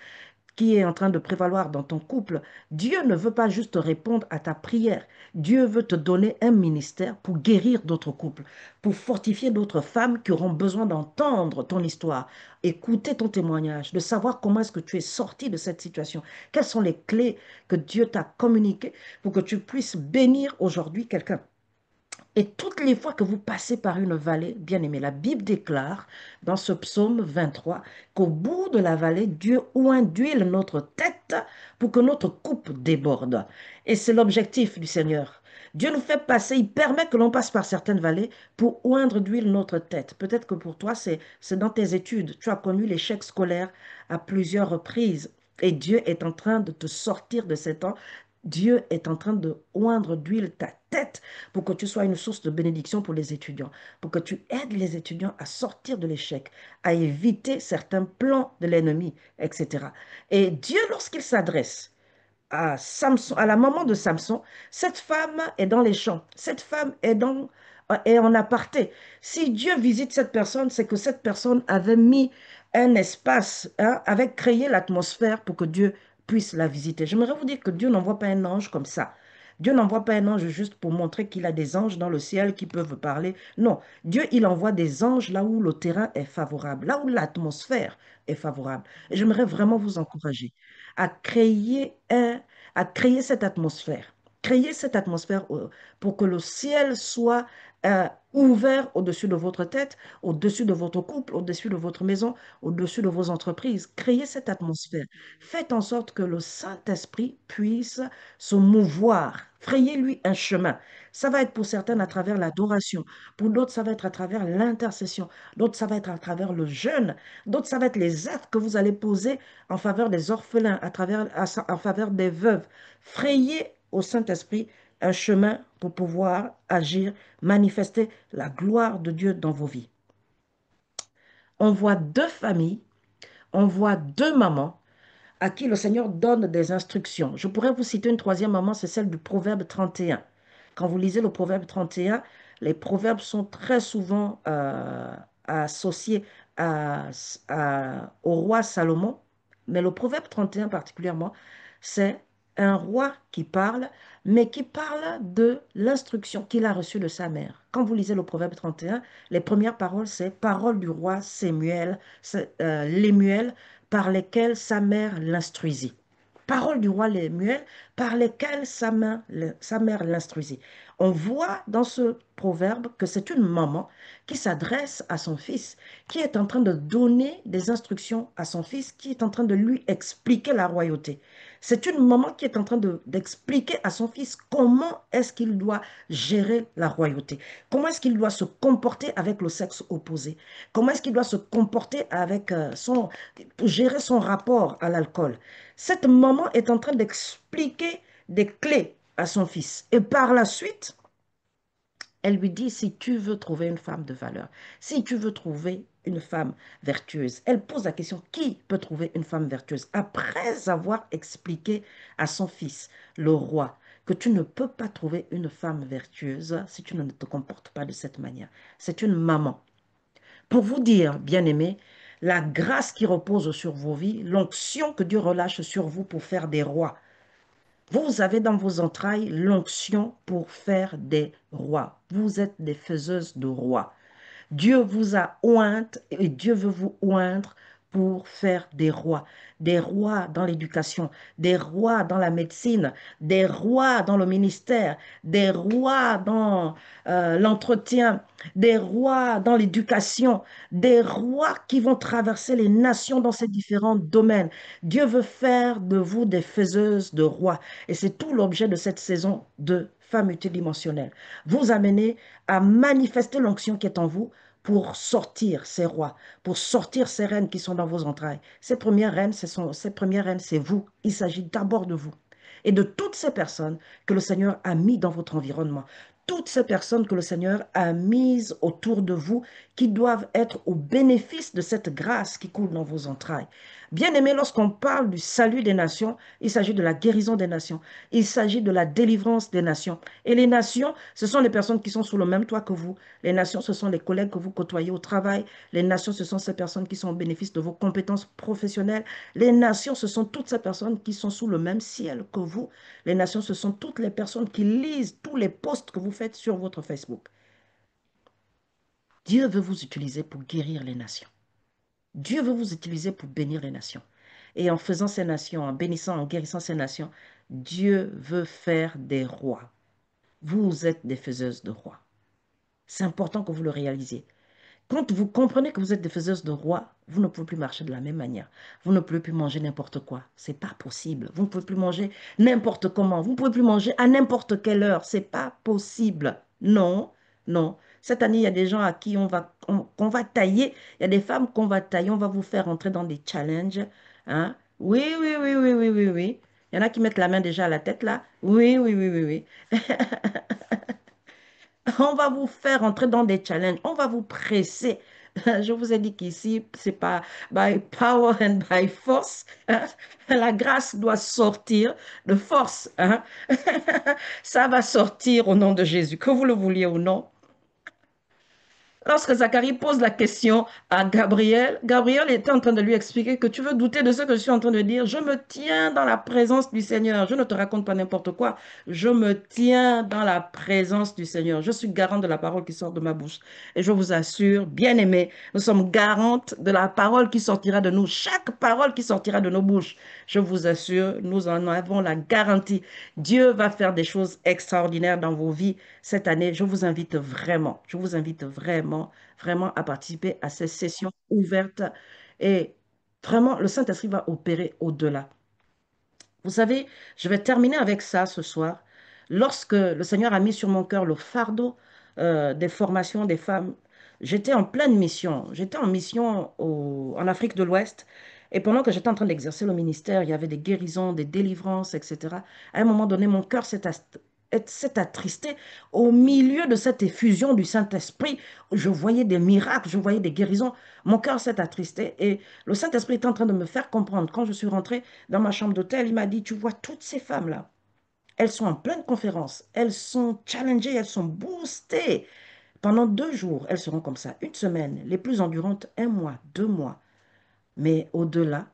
qui est en train de prévaloir dans ton couple. Dieu ne veut pas juste répondre à ta prière. Dieu veut te donner un ministère pour guérir d'autres couples, pour fortifier d'autres femmes qui auront besoin d'entendre ton histoire, écouter ton témoignage, de savoir comment est-ce que tu es sorti de cette situation. Quelles sont les clés que Dieu t'a communiquées pour que tu puisses bénir aujourd'hui quelqu'un. Et toutes les fois que vous passez par une vallée, bien aimé, la Bible déclare dans ce psaume 23 qu'au bout de la vallée, Dieu oint d'huile notre tête pour que notre coupe déborde. Et c'est l'objectif du Seigneur. Dieu nous fait passer, il permet que l'on passe par certaines vallées pour oindre d'huile notre tête. Peut-être que pour toi, c'est dans tes études. Tu as connu l'échec scolaire à plusieurs reprises. Et Dieu est en train de te sortir de cet temps. Dieu est en train de oindre d'huile ta tête pour que tu sois une source de bénédiction pour les étudiants, pour que tu aides les étudiants à sortir de l'échec, à éviter certains plans de l'ennemi, etc. Et Dieu, lorsqu'il s'adresse à Samson, à la maman de Samson, cette femme est dans les champs, cette femme est en aparté. Si Dieu visite cette personne, c'est que cette personne avait mis un espace, hein, avait créé l'atmosphère pour que Dieu puisse la visiter. J'aimerais vous dire que Dieu n'envoie pas un ange comme ça. Dieu n'envoie pas un ange juste pour montrer qu'il a des anges dans le ciel qui peuvent parler. Non, Dieu, il envoie des anges là où le terrain est favorable, là où l'atmosphère est favorable. Et j'aimerais vraiment vous encourager à créer à créer cette atmosphère pour que le ciel soit ouvert au-dessus de votre tête, au-dessus de votre couple, au-dessus de votre maison, au-dessus de vos entreprises. Créez cette atmosphère. Faites en sorte que le Saint-Esprit puisse se mouvoir. Frayez-lui un chemin. Ça va être pour certains à travers l'adoration. Pour d'autres, ça va être à travers l'intercession. D'autres, ça va être à travers le jeûne. D'autres, ça va être les actes que vous allez poser en faveur des orphelins, en faveur des veuves. Frayez au Saint-Esprit un chemin pour pouvoir agir, manifester la gloire de Dieu dans vos vies. On voit deux familles, on voit deux mamans à qui le Seigneur donne des instructions. Je pourrais vous citer une troisième maman, c'est celle du Proverbe 31. Quand vous lisez le Proverbe 31, les proverbes sont très souvent associés au roi Salomon, mais le Proverbe 31 particulièrement, c'est un roi qui parle, mais qui parle de l'instruction qu'il a reçue de sa mère. Quand vous lisez le Proverbe 31, les premières paroles, c'est «Parole du roi Lémuel, par lesquelles sa mère l'instruisit». Parole du roi Lémuel, par lesquelles sa mère l'instruisit. On voit dans ce proverbe que c'est une maman qui s'adresse à son fils, qui est en train de donner des instructions à son fils, qui est en train de lui expliquer la royauté. C'est une maman qui est en train d'expliquer à son fils comment est-ce qu'il doit gérer la royauté, comment est-ce qu'il doit se comporter avec le sexe opposé, comment est-ce qu'il doit se comporter avec pour gérer son rapport à l'alcool. Cette maman est en train d'expliquer des clés à son fils. Et par la suite, Elle lui dit, si tu veux trouver une femme de valeur, si tu veux trouver une femme vertueuse, elle pose la question, qui peut trouver une femme vertueuse? Après avoir expliqué à son fils, le roi, que tu ne peux pas trouver une femme vertueuse si tu ne te comportes pas de cette manière. C'est une maman. Pour vous dire, bien-aimés, la grâce qui repose sur vos vies, l'onction que Dieu relâche sur vous pour faire des rois. Vous avez dans vos entrailles l'onction pour faire des rois. Vous êtes des faiseuses de rois. Dieu vous a ointe et Dieu veut vous oindre pour faire des rois dans l'éducation, des rois dans la médecine, des rois dans le ministère, des rois dans l'entretien, des rois dans l'éducation, des rois qui vont traverser les nations dans ces différents domaines. Dieu veut faire de vous des faiseuses de rois et c'est tout l'objet de cette saison de Femmes multidimensionnelles. Vous amener à manifester l'onction qui est en vous pour sortir ces rois, pour sortir ces reines qui sont dans vos entrailles. Ces premières reines, c'est vous. Il s'agit d'abord de vous et de toutes ces personnes que le Seigneur a mis dans votre environnement. Toutes ces personnes que le Seigneur a mises autour de vous qui doivent être au bénéfice de cette grâce qui coule dans vos entrailles. Bien aimé, lorsqu'on parle du salut des nations, il s'agit de la guérison des nations. Il s'agit de la délivrance des nations. Et les nations, ce sont les personnes qui sont sous le même toit que vous. Les nations, ce sont les collègues que vous côtoyez au travail. Les nations, ce sont ces personnes qui sont au bénéfice de vos compétences professionnelles. Les nations, ce sont toutes ces personnes qui sont sous le même ciel que vous. Les nations, ce sont toutes les personnes qui lisent tous les posts que vous faites sur votre Facebook. Dieu veut vous utiliser pour guérir les nations. Dieu veut vous utiliser pour bénir les nations. Et en faisant ces nations, en bénissant, en guérissant ces nations, Dieu veut faire des rois. Vous êtes des faiseuses de rois. C'est important que vous le réalisiez. Quand vous comprenez que vous êtes des faiseuses de rois, vous ne pouvez plus marcher de la même manière. Vous ne pouvez plus manger n'importe quoi. C'est pas possible. Vous ne pouvez plus manger n'importe comment. Vous ne pouvez plus manger à n'importe quelle heure. C'est pas possible. Non, non. Cette année, il y a des gens à qui qu'on va tailler. Il y a des femmes qu'on va tailler. On va vous faire entrer dans des challenges. Hein? Oui, oui, oui, oui, oui, oui, oui. Il y en a qui mettent la main déjà à la tête là. Oui, oui, oui, oui, oui. On va vous faire entrer dans des challenges. On va vous presser. Je vous ai dit qu'ici, c'est pas by power and by force, hein. La grâce doit sortir de force, hein. Ça va sortir au nom de Jésus, que vous le vouliez ou non. Lorsque Zacharie pose la question à Gabriel, Gabriel était en train de lui expliquer que tu veux douter de ce que je suis en train de dire. Je me tiens dans la présence du Seigneur. Je ne te raconte pas n'importe quoi. Je me tiens dans la présence du Seigneur. Je suis garant de la parole qui sort de ma bouche. Et je vous assure, bien aimés, nous sommes garantes de la parole qui sortira de nous. Chaque parole qui sortira de nos bouches, je vous assure, nous en avons la garantie. Dieu va faire des choses extraordinaires dans vos vies cette année. Je vous invite vraiment, vraiment à participer à ces sessions ouvertes et vraiment, le Saint-Esprit va opérer au-delà. Vous savez, je vais terminer avec ça ce soir. Lorsque le Seigneur a mis sur mon cœur le fardeau des formations des femmes, j'étais en pleine mission. J'étais en mission en Afrique de l'Ouest. Et pendant que j'étais en train d'exercer le ministère, il y avait des guérisons, des délivrances, etc. À un moment donné, mon cœur s'est attristé au milieu de cette effusion du Saint-Esprit. Je voyais des miracles, je voyais des guérisons. Mon cœur s'est attristé et le Saint-Esprit est en train de me faire comprendre. Quand je suis rentrée dans ma chambre d'hôtel, il m'a dit, tu vois toutes ces femmes-là, elles sont en pleine conférence, elles sont challengées, elles sont boostées. Pendant 2 jours, elles seront comme ça. Une semaine, les plus endurantes, 1 mois, 2 mois. Mais au-delà,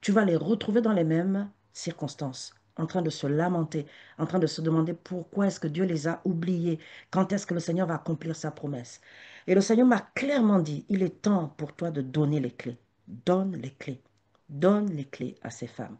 tu vas les retrouver dans les mêmes circonstances, en train de se lamenter, en train de se demander pourquoi est-ce que Dieu les a oubliés, quand est-ce que le Seigneur va accomplir sa promesse. Et le Seigneur m'a clairement dit, il est temps pour toi de donner les clés. Donne les clés. Donne les clés à ces femmes.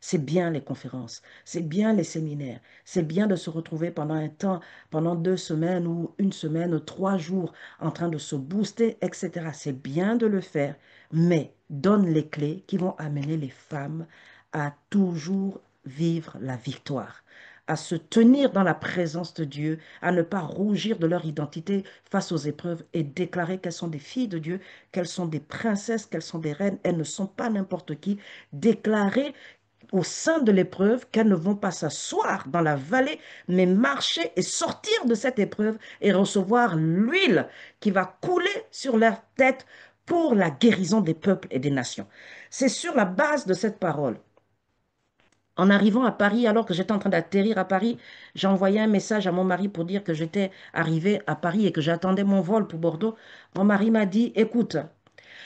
C'est bien les conférences, c'est bien les séminaires, c'est bien de se retrouver pendant un temps, pendant 2 semaines ou une semaine ou 3 jours en train de se booster, etc. C'est bien de le faire, mais donne les clés qui vont amener les femmes à toujours vivre la victoire, à se tenir dans la présence de Dieu, à ne pas rougir de leur identité face aux épreuves et déclarer qu'elles sont des filles de Dieu, qu'elles sont des princesses, qu'elles sont des reines, elles ne sont pas n'importe qui. Déclarer au sein de l'épreuve qu'elles ne vont pas s'asseoir dans la vallée, mais marcher et sortir de cette épreuve et recevoir l'huile qui va couler sur leur tête pour la guérison des peuples et des nations. C'est sur la base de cette parole. En arrivant à Paris, alors que j'étais en train d'atterrir à Paris, j'ai envoyé un message à mon mari pour dire que j'étais arrivé à Paris et que j'attendais mon vol pour Bordeaux. Mon mari m'a dit, écoute,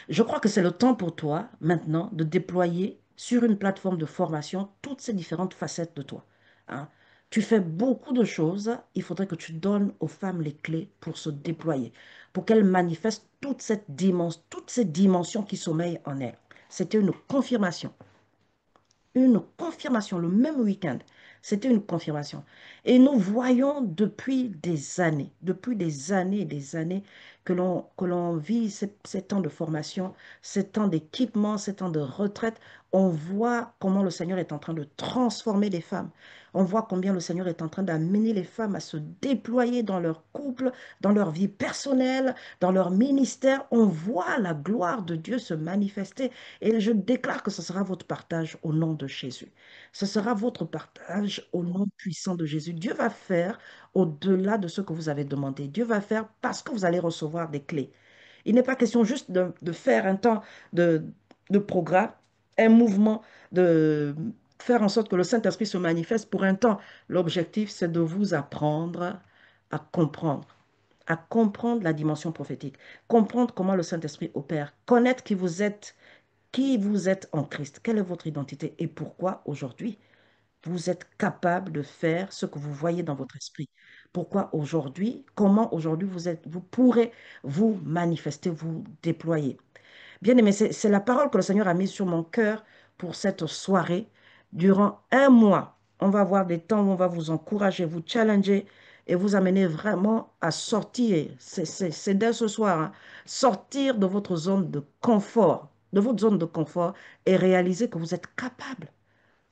je crois que c'est le temps pour toi maintenant de déployer sur une plateforme de formation toutes ces différentes facettes de toi. Hein. Tu fais beaucoup de choses, il faudrait que tu donnes aux femmes les clés pour se déployer, pour qu'elles manifestent toutes ces dimensions qui sommeillent en elles. C'était une confirmation le même week-end. C'était une confirmation. Et nous voyons depuis des années et des années, que l'on vit ces temps de formation, ces temps d'équipement, ces temps de retraite. On voit comment le Seigneur est en train de transformer les femmes. On voit combien le Seigneur est en train d'amener les femmes à se déployer dans leur couple, dans leur vie personnelle, dans leur ministère. On voit la gloire de Dieu se manifester. Et je déclare que ce sera votre partage au nom de Jésus. Ce sera votre partage au nom puissant de Jésus. Dieu va faire au-delà de ce que vous avez demandé. Dieu va faire parce que vous allez recevoir des clés. Il n'est pas question juste de faire un temps de, de programme, un mouvement, de faire en sorte que le Saint-Esprit se manifeste pour un temps. L'objectif, c'est de vous apprendre à comprendre. À comprendre la dimension prophétique, comprendre comment le Saint-Esprit opère, connaître qui vous êtes en Christ, quelle est votre identité et pourquoi aujourd'hui vous êtes capable de faire ce que vous voyez dans votre esprit. Pourquoi aujourd'hui, comment aujourd'hui vous pourrez vous manifester, vous déployer. Bien aimé, c'est la parole que le Seigneur a mise sur mon cœur pour cette soirée. Durant un mois, on va avoir des temps où on va vous encourager, vous challenger et vous amener vraiment à sortir. C'est dès ce soir, hein, sortir de votre zone de confort, de votre zone de confort et réaliser que vous êtes capable.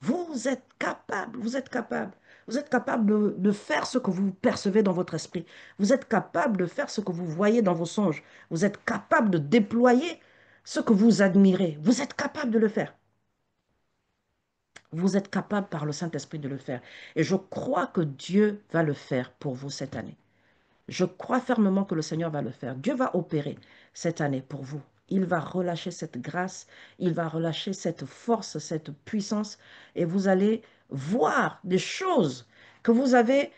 Vous êtes capable, vous êtes capable. Vous êtes capable de faire ce que vous percevez dans votre esprit. Vous êtes capable de faire ce que vous voyez dans vos songes. Vous êtes capable de déployer ce que vous admirez. Vous êtes capable de le faire. Vous êtes capable par le Saint-Esprit de le faire. Et je crois que Dieu va le faire pour vous cette année. Je crois fermement que le Seigneur va le faire. Dieu va opérer cette année pour vous. Il va relâcher cette grâce, il va relâcher cette force, cette puissance, et vous allez voir des choses que vous avez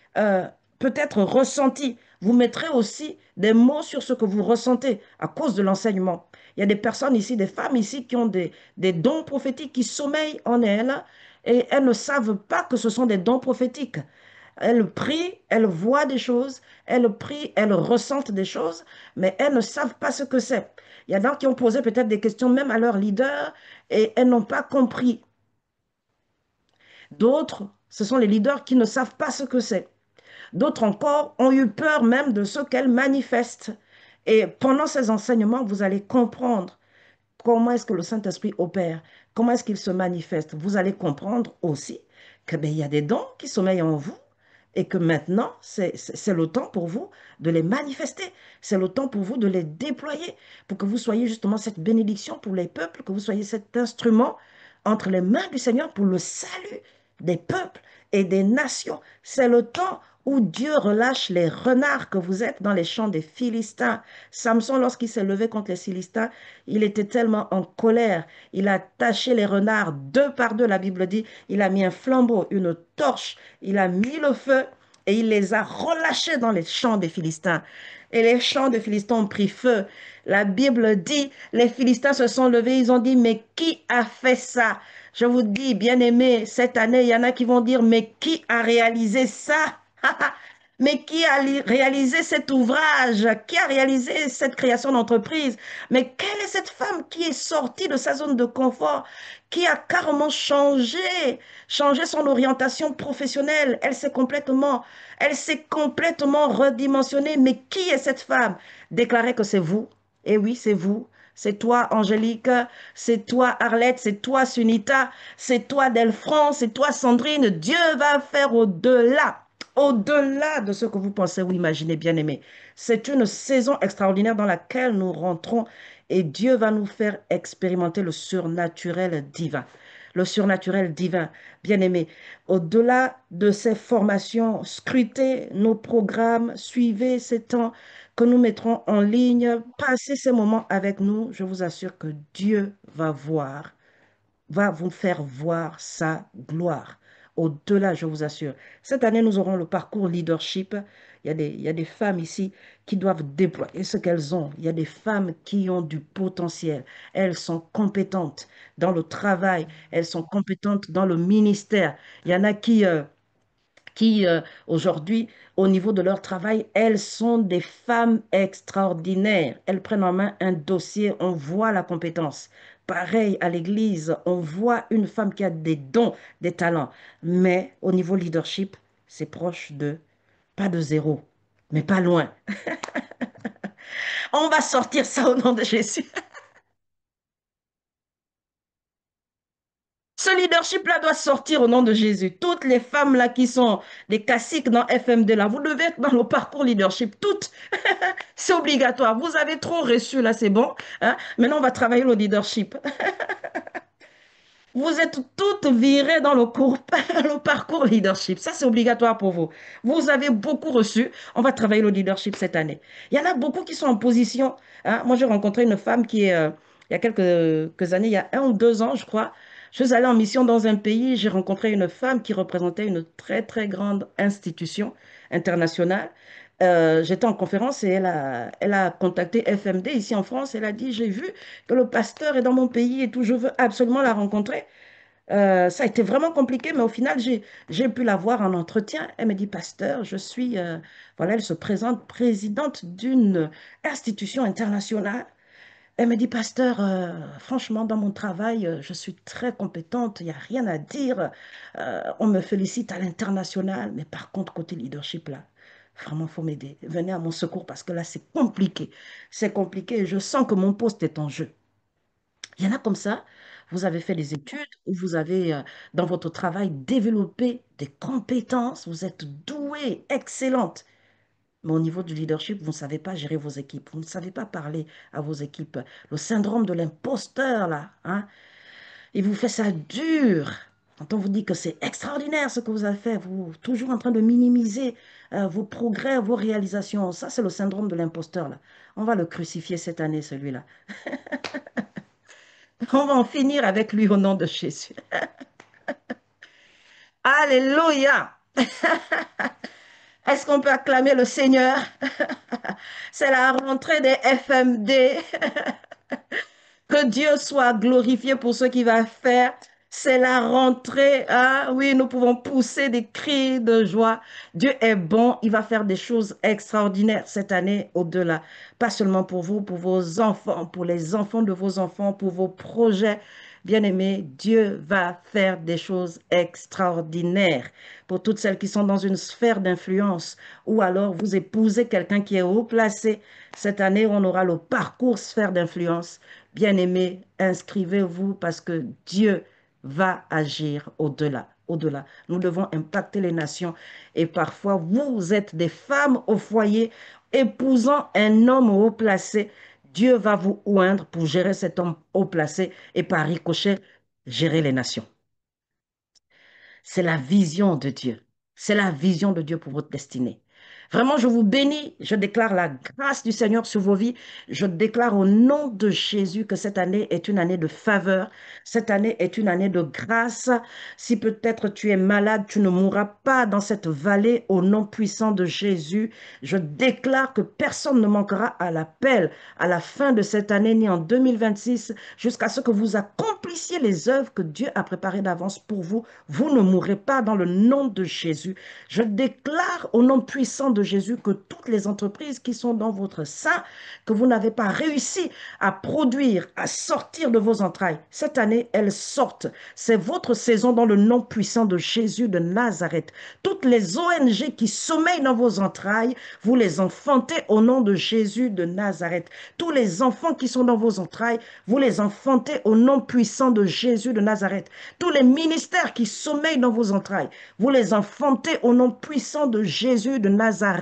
peut-être ressenties. Vous mettrez aussi des mots sur ce que vous ressentez à cause de l'enseignement. Il y a des personnes ici, des femmes ici qui ont des dons prophétiques qui sommeillent en elles et elles ne savent pas que ce sont des dons prophétiques. Elles prient, elles voient des choses, elles prient, elles ressentent des choses, mais elles ne savent pas ce que c'est. Il y en a qui ont posé peut-être des questions même à leur leader et elles n'ont pas compris. D'autres, ce sont les leaders qui ne savent pas ce que c'est. D'autres encore ont eu peur même de ce qu'elles manifestent. Et pendant ces enseignements, vous allez comprendre comment est-ce que le Saint-Esprit opère, comment est-ce qu'il se manifeste. Vous allez comprendre aussi que il y a des dons qui sommeillent en vous et que maintenant, c'est le temps pour vous de les manifester. C'est le temps pour vous de les déployer pour que vous soyez justement cette bénédiction pour les peuples, que vous soyez cet instrument entre les mains du Seigneur pour le salut des peuples et des nations. C'est le temps où Dieu relâche les renards que vous êtes dans les champs des Philistins. Samson, lorsqu'il s'est levé contre les Philistins, il était tellement en colère. Il a taché les renards deux par deux, la Bible dit. Il a mis un flambeau, une torche, il a mis le feu et il les a relâchés dans les champs des Philistins. Et les champs des Philistins ont pris feu. La Bible dit, les Philistins se sont levés, ils ont dit, mais qui a fait ça? Je vous dis, bien-aimés, cette année, il y en a qui vont dire, mais qui a réalisé ça? Mais qui a réalisé cet ouvrage? Qui a réalisé cette création d'entreprise? Mais quelle est cette femme qui est sortie de sa zone de confort, qui a carrément changé son orientation professionnelle? Elle s'est complètement redimensionnée. Mais qui est cette femme? Déclarez que c'est vous. Eh oui, c'est vous. C'est toi, Angélique, c'est toi, Arlette, c'est toi, Sunita, c'est toi, Delphran, c'est toi, Sandrine. Dieu va faire au-delà de ce que vous pensez ou imaginez, bien-aimés. C'est une saison extraordinaire dans laquelle nous rentrons et Dieu va nous faire expérimenter le surnaturel divin. le surnaturel divin. Bien-aimés, au-delà de ces formations, scrutez nos programmes, suivez ces temps que nous mettrons en ligne, passez ces moments avec nous. Je vous assure que Dieu va voir, va vous faire voir sa gloire. Au-delà, je vous assure. Cette année, nous aurons le parcours leadership. Il y a des femmes ici qui doivent déployer ce qu'elles ont. Il y a des femmes qui ont du potentiel. Elles sont compétentes dans le travail. Elles sont compétentes dans le ministère. Il y en a qui aujourd'hui, au niveau de leur travail, elles sont des femmes extraordinaires. Elles prennent en main un dossier, on voit la compétence. Pareil à l'église, on voit une femme qui a des dons, des talents. Mais au niveau leadership, c'est proche de, pas de zéro, mais pas loin. On va sortir ça au nom de Jésus. Ce leadership-là doit sortir au nom de Jésus. Toutes les femmes là qui sont des caciques dans FMD là, vous devez être dans le parcours leadership. Toutes. C'est obligatoire. Vous avez trop reçu là, c'est bon. Hein? Maintenant, on va travailler le leadership. Vous êtes toutes virées dans le parcours leadership. Ça, c'est obligatoire pour vous. Vous avez beaucoup reçu. On va travailler le leadership cette année. Il y en a beaucoup qui sont en position. Hein. Moi, j'ai rencontré une femme qui est, il y a quelques années, il y a 1 ou 2 ans, je crois. Je suis allée en mission dans un pays. J'ai rencontré une femme qui représentait une très, très grande institution internationale. J'étais en conférence et elle a contacté FMD ici en France. Elle a dit, j'ai vu que le pasteur est dans mon pays et tout, je veux absolument la rencontrer. Ça a été vraiment compliqué, mais au final, j'ai pu la voir en entretien. Elle me dit, pasteur, je suis, voilà, elle se présente présidente d'une institution internationale. Elle me dit, pasteur, franchement, dans mon travail, je suis très compétente, il n'y a rien à dire. On me félicite à l'international, mais par contre, côté leadership, là, vraiment, il faut m'aider. Venez à mon secours parce que là, c'est compliqué. C'est compliqué et je sens que mon poste est en jeu. Il y en a comme ça. Vous avez fait des études ou vous avez, dans votre travail, développé des compétences. Vous êtes doué, excellente. Mais au niveau du leadership, vous ne savez pas gérer vos équipes. Vous ne savez pas parler à vos équipes. Le syndrome de l'imposteur, là, hein, il vous fait ça dur. Quand on vous dit que c'est extraordinaire ce que vous avez fait, vous êtes toujours en train de minimiser vos progrès, vos réalisations. Ça, c'est le syndrome de l'imposteur, là. On va le crucifier cette année, celui-là. On va en finir avec lui au nom de Jésus. Alléluia. Est-ce qu'on peut acclamer le Seigneur? C'est la rentrée des FMD. Que Dieu soit glorifié pour ce qu'il va faire. C'est la rentrée. Ah oui, nous pouvons pousser des cris de joie. Dieu est bon. Il va faire des choses extraordinaires cette année au-delà. Pas seulement pour vous, pour vos enfants, pour les enfants de vos enfants, pour vos projets. Bien-aimés, Dieu va faire des choses extraordinaires pour toutes celles qui sont dans une sphère d'influence ou alors vous épousez quelqu'un qui est haut placé. Cette année, on aura le parcours sphère d'influence. Bien-aimés, inscrivez-vous parce que Dieu va agir au-delà. Au-delà. Nous devons impacter les nations et parfois vous êtes des femmes au foyer épousant un homme haut placé. Dieu va vous oindre pour gérer cet homme haut placé et par ricochet, gérer les nations. C'est la vision de Dieu. C'est la vision de Dieu pour votre destinée. Vraiment, je vous bénis. Je déclare la grâce du Seigneur sur vos vies. Je déclare au nom de Jésus que cette année est une année de faveur. Cette année est une année de grâce. Si peut-être tu es malade, tu ne mourras pas dans cette vallée au nom puissant de Jésus. Je déclare que personne ne manquera à l'appel à la fin de cette année ni en 2026 jusqu'à ce que vous accomplissiez les œuvres que Dieu a préparées d'avance pour vous. Vous ne mourrez pas dans le nom de Jésus. Je déclare au nom puissant de Jésus que toutes les entreprises qui sont dans votre sein, que vous n'avez pas réussi à produire, à sortir de vos entrailles, cette année, elles sortent. C'est votre saison dans le nom puissant de Jésus de Nazareth. Toutes les ONG qui sommeillent dans vos entrailles, vous les enfantez au nom de Jésus de Nazareth. Tous les enfants qui sont dans vos entrailles, vous les enfantez au nom puissant de Jésus de Nazareth. Tous les ministères qui sommeillent dans vos entrailles, vous les enfantez au nom puissant de Jésus de Nazareth.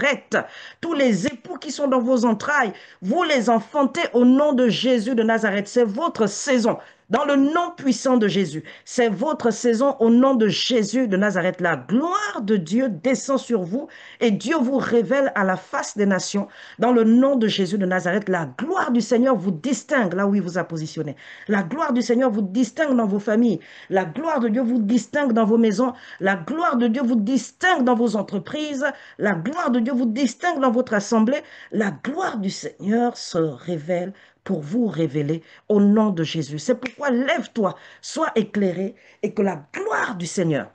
Tous les époux qui sont dans vos entrailles, vous les enfantez au nom de Jésus de Nazareth. C'est votre saison dans le nom puissant de Jésus. C'est votre saison au nom de Jésus de Nazareth. La gloire de Dieu descend sur vous et Dieu vous révèle à la face des nations. Dans le nom de Jésus de Nazareth, la gloire du Seigneur vous distingue là où il vous a positionné. La gloire du Seigneur vous distingue dans vos familles. La gloire de Dieu vous distingue dans vos maisons. La gloire de Dieu vous distingue dans vos entreprises. La gloire de Dieu vous distingue dans votre assemblée. La gloire du Seigneur se révèle pour vous révéler au nom de Jésus. C'est pourquoi lève-toi, sois éclairé et que la gloire du Seigneur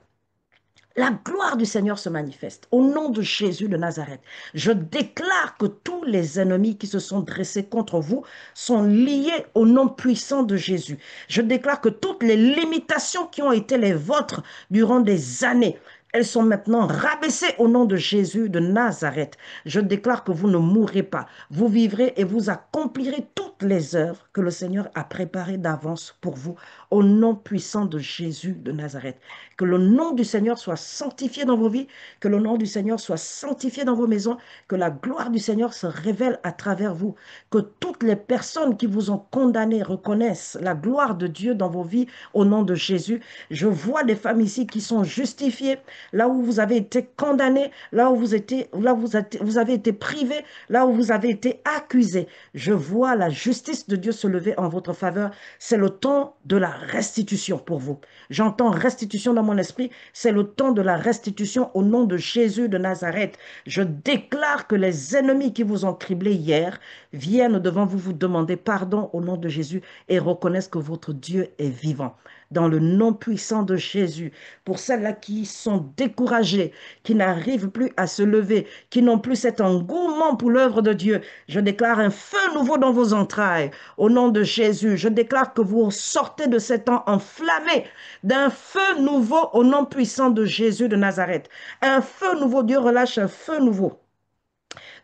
se manifeste au nom de Jésus de Nazareth. Je déclare que tous les ennemis qui se sont dressés contre vous sont liés au nom puissant de Jésus. Je déclare que toutes les limitations qui ont été les vôtres durant des années, elles sont maintenant rabaissées au nom de Jésus de Nazareth. Je déclare que vous ne mourrez pas. Vous vivrez et vous accomplirez toutes les œuvres que le Seigneur a préparées d'avance pour vous au nom puissant de Jésus de Nazareth. Que le nom du Seigneur soit sanctifié dans vos vies, que le nom du Seigneur soit sanctifié dans vos maisons, que la gloire du Seigneur se révèle à travers vous, que toutes les personnes qui vous ont condamné reconnaissent la gloire de Dieu dans vos vies au nom de Jésus. Je vois des femmes ici qui sont justifiées, là où vous avez été condamnés, là où vous avez été privés, là où vous avez été accusés. Je vois la justice de Dieu se lever en votre faveur. C'est le temps de la restitution pour vous. J'entends restitution dans mon esprit. C'est le temps de la restitution au nom de Jésus de Nazareth. Je déclare que les ennemis qui vous ont criblé hier viennent devant vous vous demander pardon au nom de Jésus et reconnaissent que votre Dieu est vivant. Dans le nom puissant de Jésus, pour celles-là qui sont découragées, qui n'arrivent plus à se lever, qui n'ont plus cet engouement pour l'œuvre de Dieu, je déclare un feu nouveau dans vos entrailles. Au nom de Jésus, je déclare que vous sortez de ces temps enflammés d'un feu nouveau au nom puissant de Jésus de Nazareth. Un feu nouveau, Dieu relâche un feu nouveau.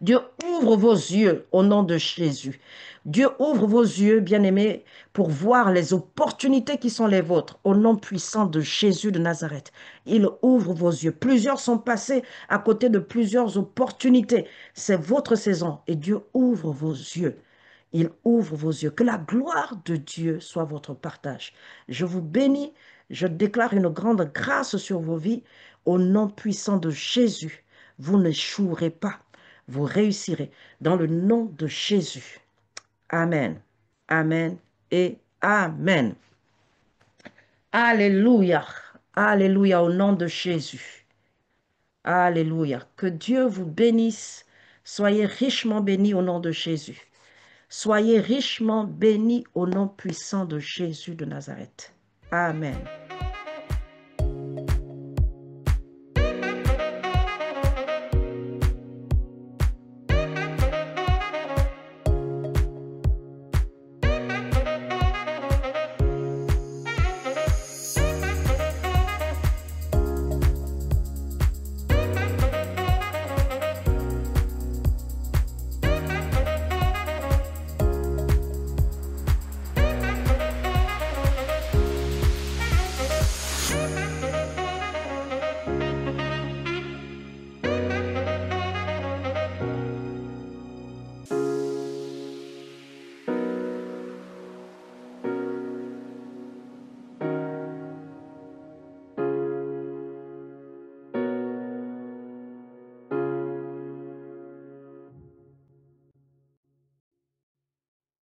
Dieu ouvre vos yeux au nom de Jésus. Dieu ouvre vos yeux, bien-aimés, pour voir les opportunités qui sont les vôtres au nom puissant de Jésus de Nazareth. Il ouvre vos yeux. Plusieurs sont passés à côté de plusieurs opportunités. C'est votre saison et Dieu ouvre vos yeux. Il ouvre vos yeux. Que la gloire de Dieu soit votre partage. Je vous bénis. Je déclare une grande grâce sur vos vies au nom puissant de Jésus. Vous n'échouerez pas. Vous réussirez dans le nom de Jésus. Amen. Amen et Amen. Alléluia. Alléluia au nom de Jésus. Alléluia. Que Dieu vous bénisse. Soyez richement bénis au nom de Jésus. Soyez richement bénis au nom puissant de Jésus de Nazareth. Amen.